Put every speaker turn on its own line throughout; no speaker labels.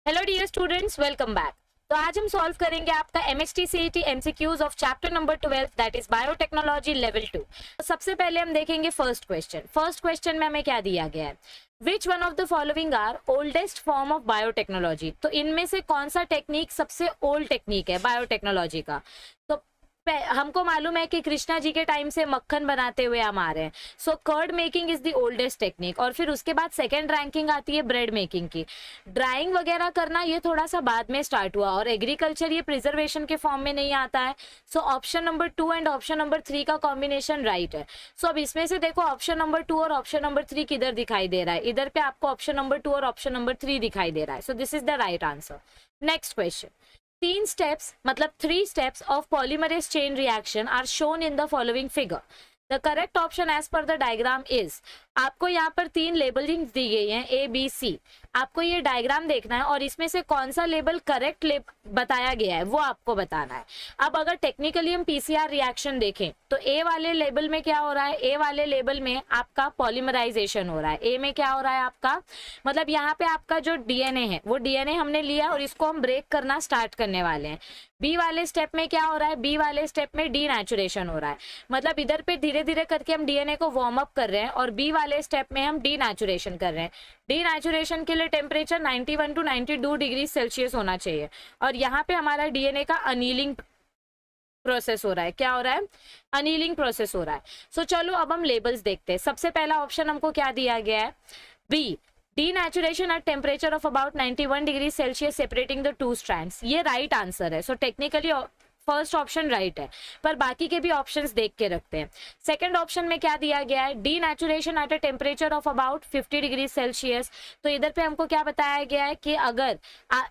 Hello dear students, welcome back. तो आज हम सॉल्व करेंगे आपका MHT CET MCQs of chapter number 12 that is biotechnology level 2। तो सबसे पहले हम देखेंगे फर्स्ट क्वेश्चन में हमें क्या दिया गया है। Which one of the following are oldest form of biotechnology. तो इनमें से कौन सा टेक्निक सबसे ओल्ड टेक्निक है बायोटेक्नोलॉजी का। तो हमको मालूम है कि कृष्णा जी के टाइम से मक्खन बनाते हुए हम आ रहे हैं। So curd making is the oldest technique. और फिर उसके बाद सेकेंड रैंकिंग आती है ब्रेड मेकिंग की। ड्राइंग वगैरह करना ये थोड़ा सा बाद में स्टार्ट हुआ, और एग्रीकल्चर ये प्रिजर्वेशन के फॉर्म में नहीं आता है। So option number 2 and option number 3 का कॉम्बिनेशन राइट है। सो अब इसमें से देखो ऑप्शन नंबर 2 और ऑप्शन नंबर 3 किधर दिखाई दे रहा है। इधर पे आपको ऑप्शन नंबर 2 और ऑप्शन नंबर 3 दिखाई दे रहा है। So this is the right answer. Next question. 3 steps मतलब 3 steps of polymerase chain reaction are shown in the following figure. The correct option as per the diagram is, आपको यहाँ पर 3 labelling दी गई हैं A B C। आपको ये diagram देखना है और इसमें से कौन सा लेबल करेक्ट बताया गया है वो आपको बताना है। अब अगर टेक्निकली हम पीसीआर रिएक्शन देखें तो ए वाले लेबल में क्या हो रहा है। ए वाले लेबल में आपका पॉलीमराइजेशन हो रहा है। ए में क्या हो रहा है आपका, मतलब यहाँ पे आपका जो डीएनए है वो डीएनए हमने लिया और इसको हम ब्रेक करना स्टार्ट करने वाले हैं। बी वाले स्टेप में क्या हो रहा है, बी वाले स्टेप में डीनेचुरेशन हो रहा है। मतलब इधर पे धीरे धीरे करके हम डीएनए को वार्म अप कर रहे हैं और बी वाले स्टेप में हम डीनेचुरेशन कर रहे हैं। डीनेचुरेशन के लिए टेम्परेचर 91 to 92 डिग्री सेल्सियस होना चाहिए। और यहाँ पे हमारा डीएनए का अनीलिंग प्रोसेस हो रहा है। क्या हो रहा है, अनीलिंग प्रोसेस हो रहा है। सो चलो अब हम लेबल्स देखते हैं। सबसे पहला ऑप्शन हमको क्या दिया गया है, B denaturation at temperature of about 91 degree Celsius separating the 2 strands. ये राइट आंसर है। So technically first option right है, पर बाकी के भी ऑप्शंस देख के रखते हैं। सेकंड ऑप्शन में क्या दिया गया है, denaturation at a temperature of about 50 degree Celsius. तो इधर पे हमको क्या बताया गया है कि अगर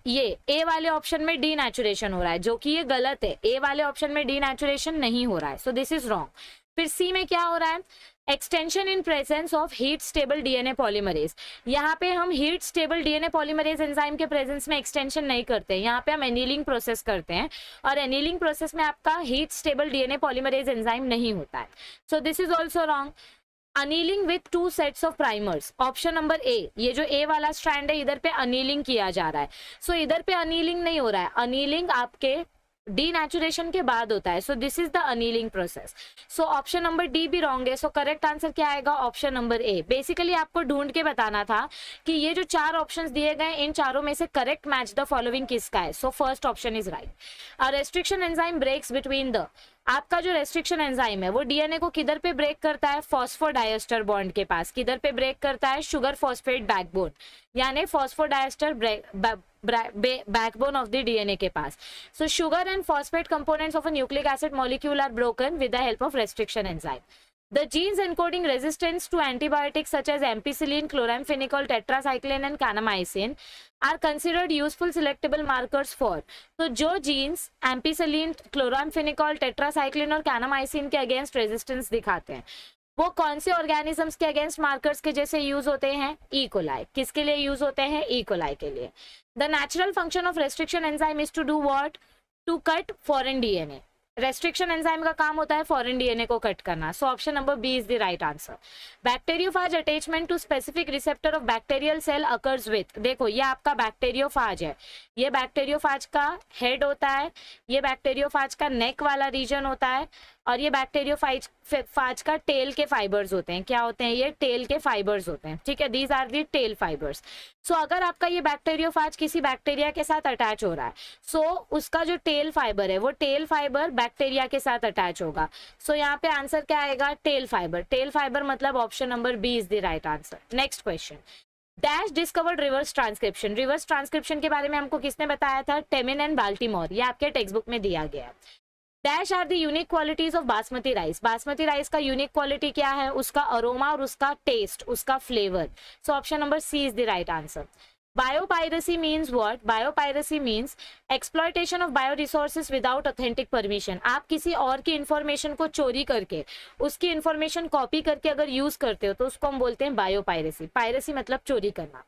ये ए वाले ऑप्शन में डीनेचुरेशन हो रहा है, जो कि ये गलत है। ए वाले ऑप्शन में डीनेचुरेशन नहीं हो रहा है। So this is wrong. फिर सी में क्या हो रहा है, extension in presence of heat stable DNA polymerase. यहाँ पे हम heat stable DNA polymerase enzyme के प्रेजेंस में एक्सटेंशन नहीं करते हैं, यहाँ पे हम एनीलिंग प्रोसेस करते हैं और एनीलिंग प्रोसेस में आपका heat stable DNA polymerase enzyme नहीं होता है। So this is also wrong. Annealing with 2 sets of primers, option number ए। ये जो ए वाला स्ट्रैंड है इधर पे अनीलिंग किया जा रहा है। सो इधर पे अनीलिंग नहीं हो रहा है, अनीलिंग आपके डीनेचुरेशन के बाद होता है। So this is the annealing process. So option number D भी रॉन्ग है। सो करेक्ट आंसर क्या आएगा, ऑप्शन नंबर ए। बेसिकली आपको ढूंढ के बताना था कि ये जो 4 ऑप्शंस दिए गए इन चारों में से करेक्ट मैच द फॉलोइंग किसका है। So first option is right. A restriction enzyme breaks between the, आपका जो रेस्ट्रिक्शन एंजाइम है वो डीएनए को किधर पे ब्रेक करता है, फॉस्फोडाइएस्टर बॉन्ड के पास। किधर पे ब्रेक करता है, शुगर फॉस्फेट बैकबोन, यानी phosphodiester backbone of the DNA के पास। So sugar and phosphate components of a nucleic acid molecule are broken with the help of restriction enzyme. The genes encoding resistance to antibiotics such as ampicillin, chloramphenicol, tetracycline and kanamycin are considered useful selectable markers for. तो जो genes ampicillin, chloramphenicol, tetracycline और kanamycin के against resistance दिखाते हैं वो कौन से organisms के अगेंस्ट मार्कर्स के जैसे यूज होते हैं, ई कोलाई। किसके लिए यूज होते हैं, ई कोलाई के लिए। The natural function of restriction enzyme is to do what, to cut foreign DNA. Restriction enzyme का काम होता है फॉरेन डीएनए को कट करना। So option number B is the right answer. Bacteriophage attachment to specific receptor of bacterial cell occurs with, देखो ये आपका bacteriophage है, ये बैक्टीरियोफाज का हेड होता है, ये बैक्टीरियोफाज का नेक वाला रीजन होता है और ये बैक्टीरियोफाज का टेल के फाइबर्स होते हैं। क्या होते हैं, ये टेल के फाइबर्स होते हैं। ठीक है, these are the tail fibres. So अगर आपका ये बैक्टीरियोफाज किसी बैक्टीरिया के साथ अटैच हो रहा है, सो उसका जो टेल फाइबर है वो टेल फाइबर बैक्टीरिया के साथ अटैच होगा। सो यहाँ पे आंसर क्या आएगा, टेल फाइबर। टेल फाइबर मतलब option number B is the right answer. Next question. Dash discovered reverse transcription. Reverse transcription के बारे में हमको किसने बताया था, टेमिन एंड बाल्टीमोर। ये आपके टेक्स्ट बुक में दिया गया है। Dash are the unique qualities of basmati rice. Basmati rice का यूनिक क्वालिटी क्या है, उसका अरोमा और उसका टेस्ट, उसका flavour. So option number C is the right answer. Biopiracy means what, biopiracy means exploitation of bio resources without authentic permission. आप किसी और की इंफॉर्मेशन को चोरी करके उसकी इंफॉर्मेशन कॉपी करके अगर यूज करते हो तो उसको हम बोलते हैं बायोपायरेसी। पायरेसी मतलब चोरी करना।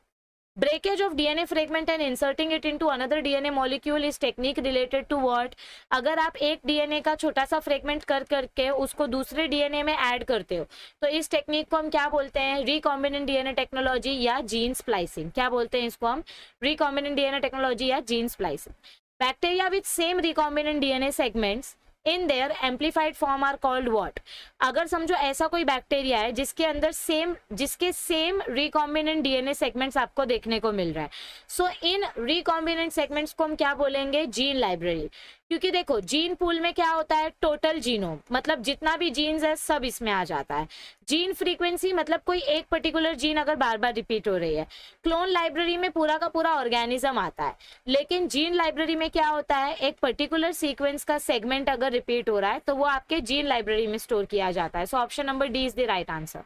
Breakage of DNA fragment and inserting it into another DNA molecule is technique related to what? अगर आप एक डीएनए का छोटा सा फ्रेगमेंट कर करके उसको दूसरे डीएनए में ऐड करते हो तो इस टेक्निक को हम क्या बोलते हैं? रिकॉम्बिनेंट डीएनए टेक्नोलॉजी या जीन स्प्लाइसिंग। क्या बोलते हैं इसको हम? रिकॉम्बिनेंट डीएनए टेक्नोलॉजी या gene splicing. Bacteria with same recombinant DNA segments in their amplified form are called what? अगर समझो ऐसा कोई बैक्टीरिया है जिसके सेम रिकॉम्बिनेंट डीएनए सेगमेंट्स आपको देखने को मिल रहा है, सो इन रिकॉम्बिनेंट सेगमेंट्स को हम क्या बोलेंगे? Gene library. क्योंकि देखो जीन पूल में क्या होता है? टोटल जीनोम, मतलब जितना भी जीन्स है सब इसमें आ जाता है। जीन फ्रीक्वेंसी मतलब कोई एक पर्टिकुलर जीन अगर बार बार रिपीट हो रही है। क्लोन लाइब्रेरी में पूरा का पूरा ऑर्गेनिज्म आता है, लेकिन जीन लाइब्रेरी में क्या होता है? एक पर्टिकुलर सीक्वेंस का सेगमेंट अगर रिपीट हो रहा है तो वो आपके जीन लाइब्रेरी में स्टोर किया जाता है। So option number D is the right answer.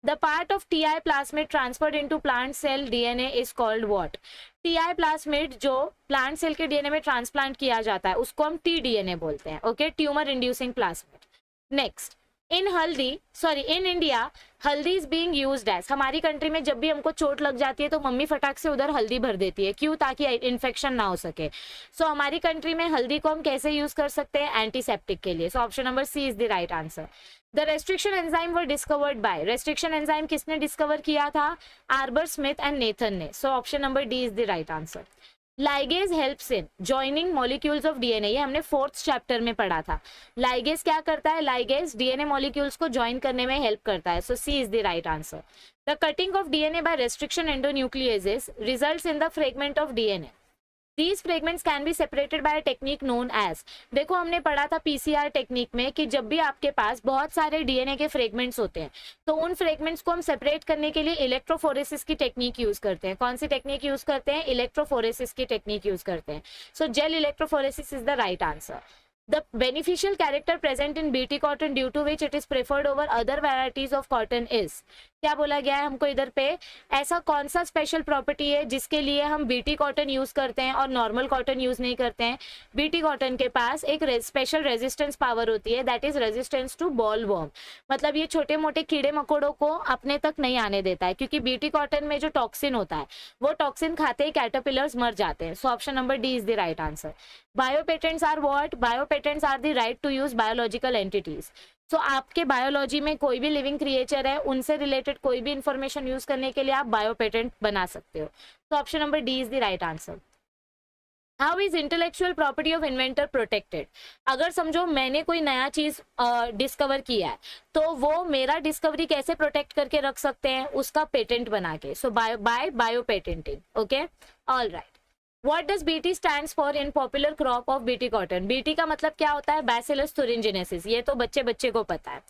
The part of TI plasmid transferred into plant cell DNA is called what? TI plasmid जो प्लांट सेल के डीएनए में ट्रांसप्लांट किया जाता है उसको हम tDNA बोलते हैं। Okay, tumour inducing plasmid. Next, in India हल्दी इज बीइंग यूज्ड एज। हमारी कंट्री में जब भी हमको चोट लग जाती है तो मम्मी फटाक से उधर हल्दी भर देती है। क्यों? ताकि इन्फेक्शन ना हो सके। सो हमारी कंट्री में हल्दी को हम कैसे यूज कर सकते हैं? एंटीसेप्टिक के लिए। So option number C is the right answer. The restriction enzyme were discovered by. Restriction enzyme किसने डिस्कवर किया था? आर्बर स्मिथ एंड नेथन ने। So option number D is the right answer. Ligase helps in joining molecules of DNA, ये हमने 4th chapter में पढ़ा था। Ligase क्या करता है? लाइगेज डीएनए मॉलिक्यूल्स को ज्वाइन करने में हेल्प करता है। So C is the right answer. The cutting of DNA by restriction endonucleases results in the fragment of DNA. These fragments can be separated by a technique known as। देखो हमने पढ़ा था PCR technique में कि जब भी आपके पास बहुत सारे डीएनए के फ्रेगमेंट्स होते हैं तो उन फ्रेगमेंट्स को हम सेपरेट करने के लिए इलेक्ट्रोफोरेसिस की टेक्निक यूज करते हैं। कौन सी टेक्निक यूज करते हैं? इलेक्ट्रोफोरेसिस की टेक्निक यूज करते हैं। So gel electrophoresis is the right answer. The beneficial character present in BT cotton due to which it is preferred over other varieties of cotton is। क्या बोला गया है हमको इधर पे? ऐसा कौन सा स्पेशल प्रॉपर्टी है जिसके लिए हम बीटी कॉटन यूज करते हैं और नॉर्मल कॉटन यूज नहीं करते हैं? बीटी कॉटन के पास एक स्पेशल रेजिस्टेंस पावर होती है, that is resistance to bollworm. मतलब ये छोटे मोटे कीड़े मकोड़ों को अपने तक नहीं आने देता है, क्योंकि बीटी कॉटन में जो टॉक्सिन होता है वो टॉक्सिन खाते ही कैटरपिलर्स मर जाते हैं। So option number D is the right answer. Biopatents are what? Biopatents are the right to use biological entities. So आपके बायोलॉजी में कोई भी लिविंग क्रिएचर है उनसे रिलेटेड कोई भी इंफॉर्मेशन यूज करने के लिए आप बायोपेटेंट बना सकते हो। तो option number D is the right answer. How is intellectual property of inventor protected? अगर समझो मैंने कोई नया चीज डिस्कवर किया है तो वो मेरा डिस्कवरी कैसे प्रोटेक्ट करके रख सकते हैं? उसका पेटेंट बना के। So by bio patenting. Okay, all right. What does BT stands for in popular crop of BT cotton? BT का मतलब क्या होता है? Bacillus thuringiensis। ये तो बच्चे को पता है।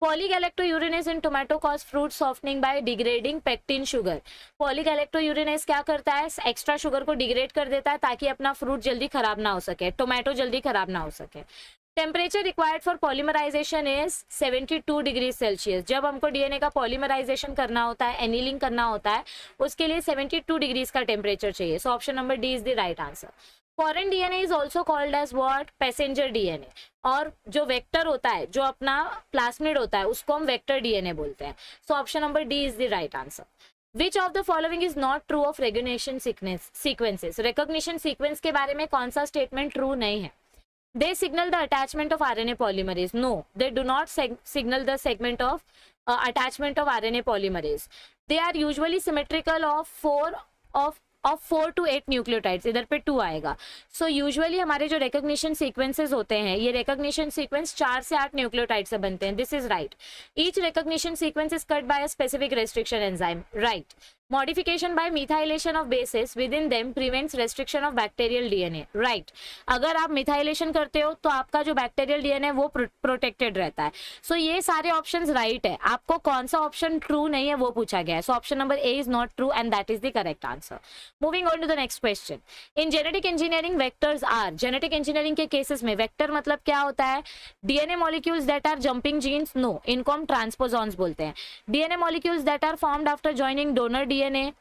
Polygalactourinase in tomato cause fruit softening by degrading pectin sugar। Polygalactourinase क्या करता है? एक्स्ट्रा शुगर को डिग्रेड कर देता है ताकि अपना फ्रूट जल्दी खराब ना हो सके, टोमेटो जल्दी खराब ना हो सके। Temperature required for polymerization is 72 degree Celsius. जब हमको डीएनए का पॉलीमराइजेशन करना होता है, एनीलिंग करना होता है, उसके लिए 72 डिग्रीज का टेम्परेचर चाहिए। So option number D is the right answer. Foreign DNA is also called as what? Passenger DNA. और जो वेक्टर होता है, जो अपना प्लास्मिड होता है, उसको हम वेक्टर डीएनए बोलते हैं। So option number D is the right answer. Which of the following is not true of recognition sequences? recognition sequence के बारे में कौन सा स्टेटमेंट ट्रू नहीं है? They signal the attachment of RNA polymerase. No, they do not signal the segment of attachment of RNA polymerase. They are usually symmetrical of 4 to 8 nucleotides. इधर पे 2 आएगा। सो यूजुअली हमारे जो रिकॉग्निशन सीक्वेंसेस होते हैं, ये रिकॉग्निशन सीक्वेंस 4 से 8 nucleotide से बनते हैं। This is right. Each recognition sequence is cut by a specific restriction enzyme. Right. Modification by methylation of basis within them prevents restriction of bacterial DNA. Right. अगर आप methylation करते हो तो आपका जो बैक्टीरियल डीएनए वो protected रहता है। सो ये सारे ऑप्शंस राइट है। आपको कौन सा ऑप्शन ट्रू नहीं है वो पूछा गया है। So option number A is not true and that is the correct answer. Moving on to the next question. In genetic engineering vectors are. Genetic engineering के केसेस में वेक्टर मतलब क्या होता है? DNA molecules that are jumping genes. No, इनको हम transposons बोलते हैं। DNA molecules that are formed after joining donor DNA.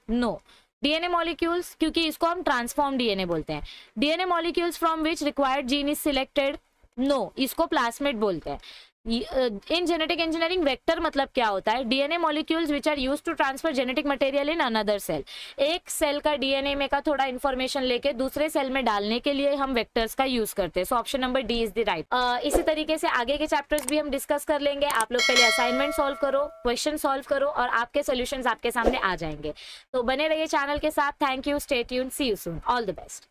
No. DNA molecules, क्योंकि इसको हम ट्रांसफॉर्म डीएनए बोलते हैं। DNA molecules from which required gene is selected. No, इसको प्लास्मिड बोलते हैं। इन जेनेटिक इंजीनियरिंग वेक्टर मतलब क्या होता है? DNA molecules which are used to transfer genetic material in another cell. एक सेल का डीएनए में का थोड़ा इन्फॉर्मेशन लेके दूसरे सेल में डालने के लिए हम वेक्टर्स का यूज करते हैं। So option number D is the right. इसी तरीके से आगे के चैप्टर्स भी हम डिस्कस कर लेंगे। आप लोग पहले असाइनमेंट सॉल्व करो, क्वेश्चन सॉल्व करो और आपके सोल्यूशंस आपके सामने आ जाएंगे। तो बने रहिए चैनल के साथ। Thank you, stay tuned, see you soon, all the best.